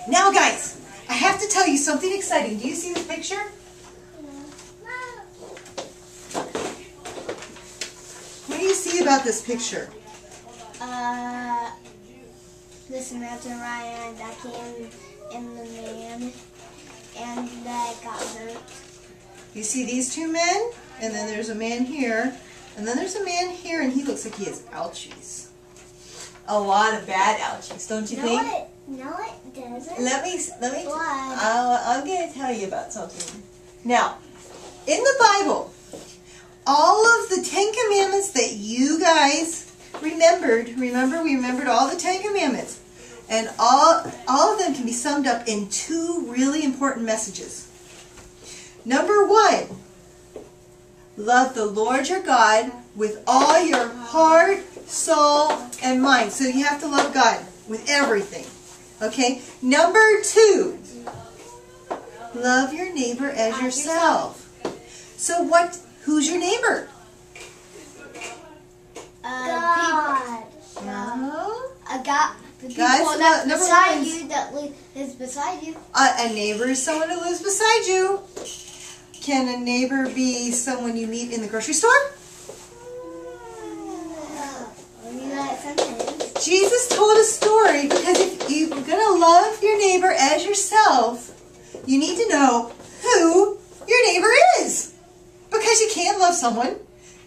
Now guys, I have to tell you something exciting. Do you see this picture? What do you see about this picture? The Samaritan that came in the man and that got hurt. You see these two men? And then there's a man here. And then there's a man here, and he looks like he has ouchies. A lot of bad ouchies, don't you think? No, it doesn't. Let me. I'm going to tell you about something. Now, in the Bible, all of the 10 Commandments that you guys remembered, we remembered all the 10 Commandments, and all of them can be summed up in 2 really important messages. Number 1, love the Lord your God with all your heart, soul, and mind. So you have to love God with everything. Okay? Number 2, love your neighbor as yourself. So who's your neighbor? God. No. God. The people Guys, beside you that lives beside you. A neighbor is someone who lives beside you. Can a neighbor be someone you meet in the grocery store? Jesus told a story because if you're going to love your neighbor as yourself, you need to know who your neighbor is. Because you can't love someone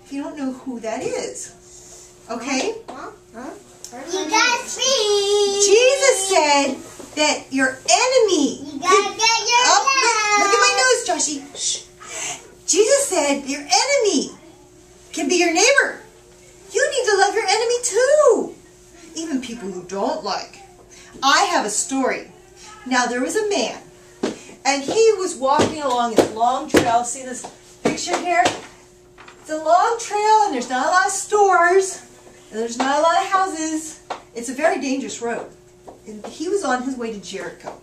if you don't know who that is. Okay? You got free. Jesus said that your enemy. You gotta get your love. Look at my nose, Joshy. Shh. Jesus said your enemy can be your neighbor. You need to love your enemy too. Even people who don't like. I have a story. Now there was a man, and he was walking along this long trail. See this picture here? It's a long trail, and there's not a lot of stores, and there's not a lot of houses. It's a very dangerous road. And he was on his way to Jericho.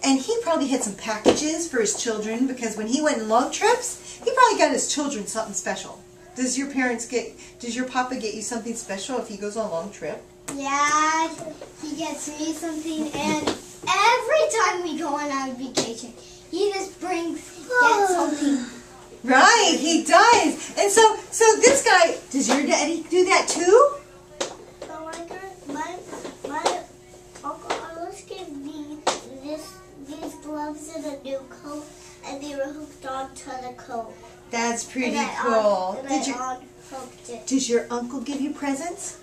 And he probably had some packages for his children, because when he went on long trips, he probably got his children something special. Does your papa get you something special if he goes on a long trip? Yeah, he gets me something, and every time we go on our vacation, he just gets something. Right, he does. And so this guy, does your daddy do that too? So my Uncle Alice gave me these gloves and a new coat, and they were hooked onto the coat. That's pretty cool. Does your uncle give you presents?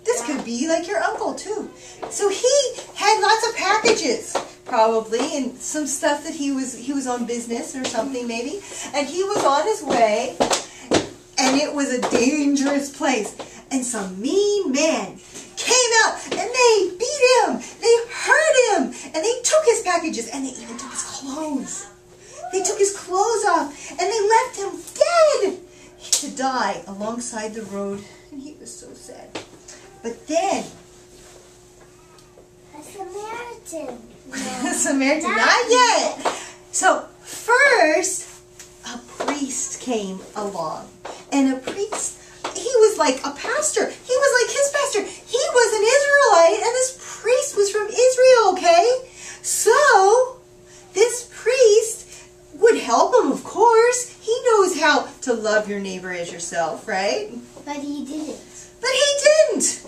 This could be like your uncle too. So he had lots of packages, probably, and some stuff that he was on business or something maybe. And he was on his way, and it was a dangerous place. And some mean men came out and they beat him, they hurt him, and they took his packages, and they even took his clothes. They took his clothes off, and they left him dead to die alongside the road, and he was so sad. But then, a Samaritan. a Samaritan, not yet. So first, a priest came along, and a priest, he was like a pastor. He was like his pastor. He was an Israelite, and this priest was from Israel, okay? So, this priest would help him, of course. He knows how to love your neighbor as yourself, right? But he didn't. But he didn't.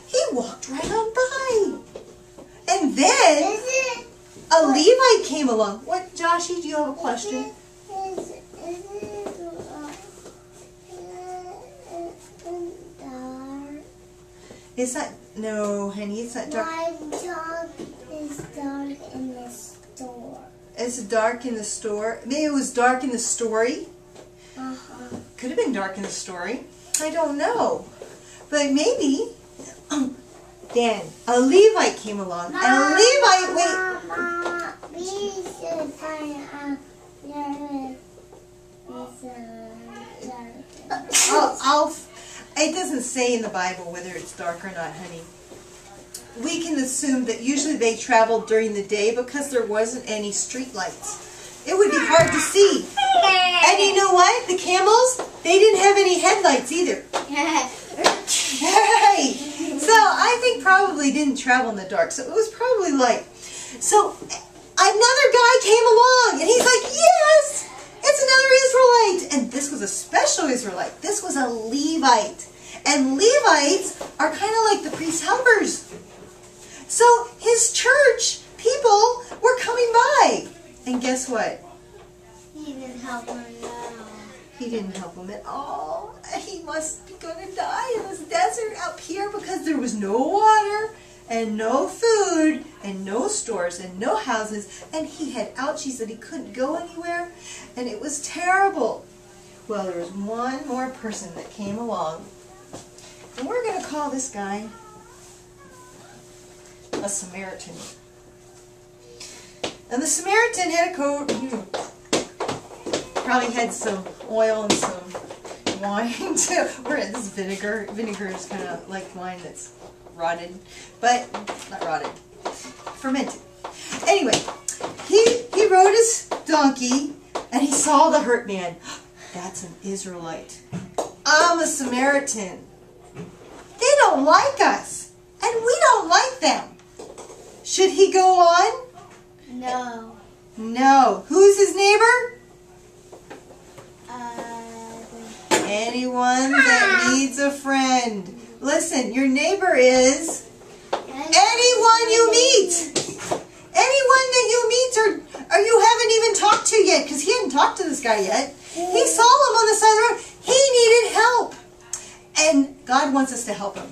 He walked right on by. And then a Levite came along. What, Joshy, do you have a question? Is that, no, honey, it's not dark. My dog is dark in the store. It's dark in the store. Maybe it was dark in the story. Uh-huh. Could have been dark in the story. I don't know. But maybe then a Levite came along. And a Levite, it doesn't say in the Bible whether it's dark or not, honey. We can assume that usually they traveled during the day because there wasn't any street lights. It would be hard to see. And you know what? The camels, they didn't have any headlights either. Hey! So I think probably didn't travel in the dark. So it was probably light. So another guy came along, and he's like, yes, it's another Israelite. And this was a special Israelite. This was a Levite. And Levites are kind of like the priest helpers. So his church people were coming by. And guess what? He didn't help him now. He didn't help him at all. He must be going to die in this desert up here because there was no water and no food and no stores and no houses. And he had ouchies that he couldn't go anywhere. And it was terrible. Well, there was one more person that came along. And we're going to call this guy a Samaritan. And the Samaritan had a coat. Probably had some oil and some wine too. We're at this vinegar. Vinegar is kind of like wine that's rotted, but not rotted, fermented. Anyway, he rode his donkey and he saw the hurt man. That's an Israelite. I'm a Samaritan. They don't like us, and we don't like them. Should he go on? No. No. Who's his neighbor? Anyone that needs a friend. Listen, your neighbor is anyone you meet. Anyone that you meet or you haven't even talked to yet, because he hadn't talked to this guy yet. He saw him on the side of the road. He needed help. And God wants us to help him.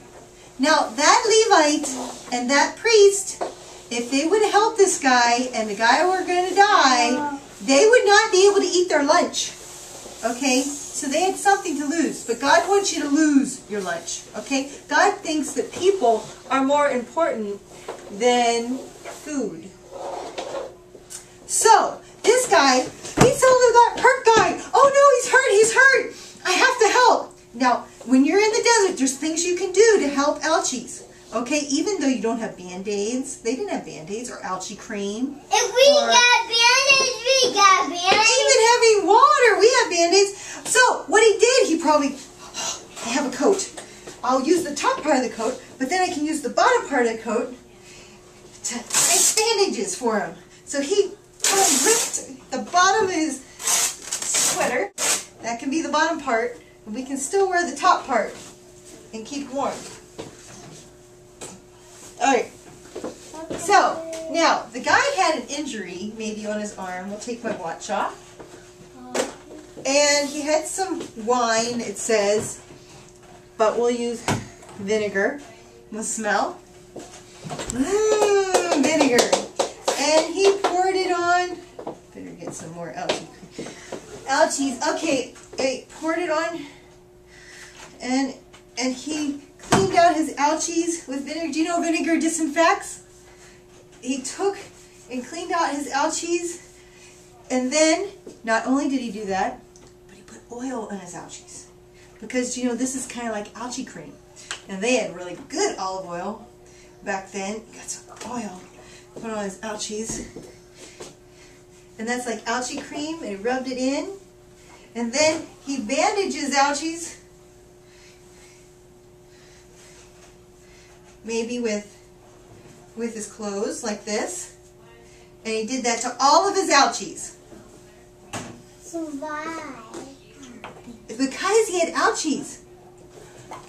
Now, that Levite and that priest, if they would help this guy and the guy were going to die, they would not be able to eat their lunch. Okay? So they had something to lose. But God wants you to lose your lunch. Okay? God thinks that people are more important than food. So, this guy, he saw the hurt guy. Oh no, he's hurt. I have to help. Now, when you're in the desert, there's things you can do to help ouchies. Okay, even though you don't have Band-Aids. They didn't have Band-Aids or ouchie cream. If we got Band-Aids, we got Band-Aids. Even having water, we have Band-Aids. So, what he did, he probably, I have a coat. I'll use the top part of the coat, but then I can use the bottom part of the coat to make bandages for him. So he ripped the bottom of his sweater. That can be the bottom part. And we can still wear the top part and keep warm. Alright. So, now, the guy had an injury, maybe on his arm. We'll take my watch off. And he had some wine, it says. But we'll use vinegar. We'll smell. Vinegar. And he poured it on. Better get some more ouchie. Ouchies. Okay, he poured it on. And he cleaned out his ouchies with vinegar. Do you know vinegar disinfects? He took and cleaned out his ouchies. And then, not only did he do that, but he put oil on his ouchies. Because, you know, this is kind of like ouchie cream. And they had really good olive oil back then. He got some oil, put on his ouchies. And that's like ouchie cream, and he rubbed it in. And then he bandaged his ouchies. Maybe with his clothes, like this. And he did that to all of his ouchies. So why? Because he had ouchies.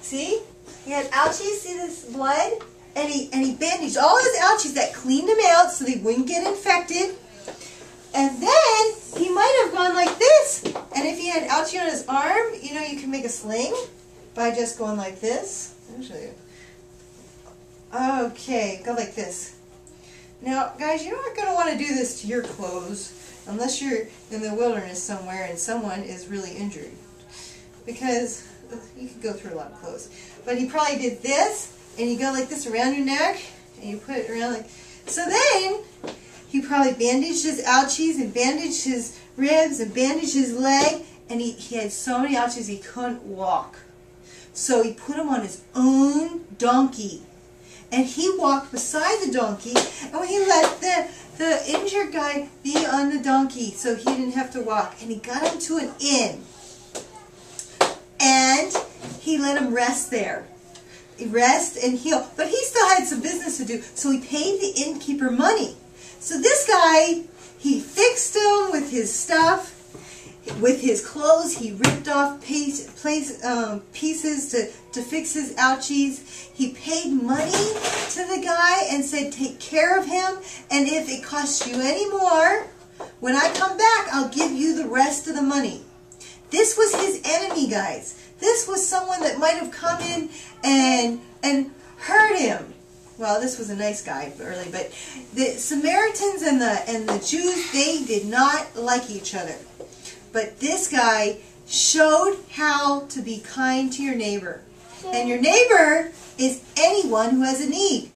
See? He had ouchies, see this blood? And he bandaged all his ouchies. That cleaned them out so they wouldn't get infected. And then he might have gone like this. And if he had ouchie on his arm, you know, you can make a sling by just going like this. I'll show you. Okay, go like this. Now, guys, you're not going to want to do this to your clothes unless you're in the wilderness somewhere and someone is really injured. Because you could go through a lot of clothes. But he probably did this, and you go like this around your neck, and you put it around like... So then, he probably bandaged his ouchies, and bandaged his ribs, and bandaged his leg, and he had so many ouchies he couldn't walk. So he put him on his own donkey. And he walked beside the donkey, and he let the injured guy be on the donkey so he didn't have to walk. And he got him to an inn. And he let him rest there. He rest and heal. But he still had some business to do, so he paid the innkeeper money. So this guy, he fixed him with his stuff. With his clothes, he ripped off pieces to fix his ouchies. He paid money to the guy and said, take care of him, and if it costs you any more, when I come back, I'll give you the rest of the money. This was his enemy, guys. This was someone that might have come in and hurt him. Well, this was a nice guy, really, but the Samaritans and the Jews, they did not like each other. But this guy showed how to be kind to your neighbor. And your neighbor is anyone who has a need.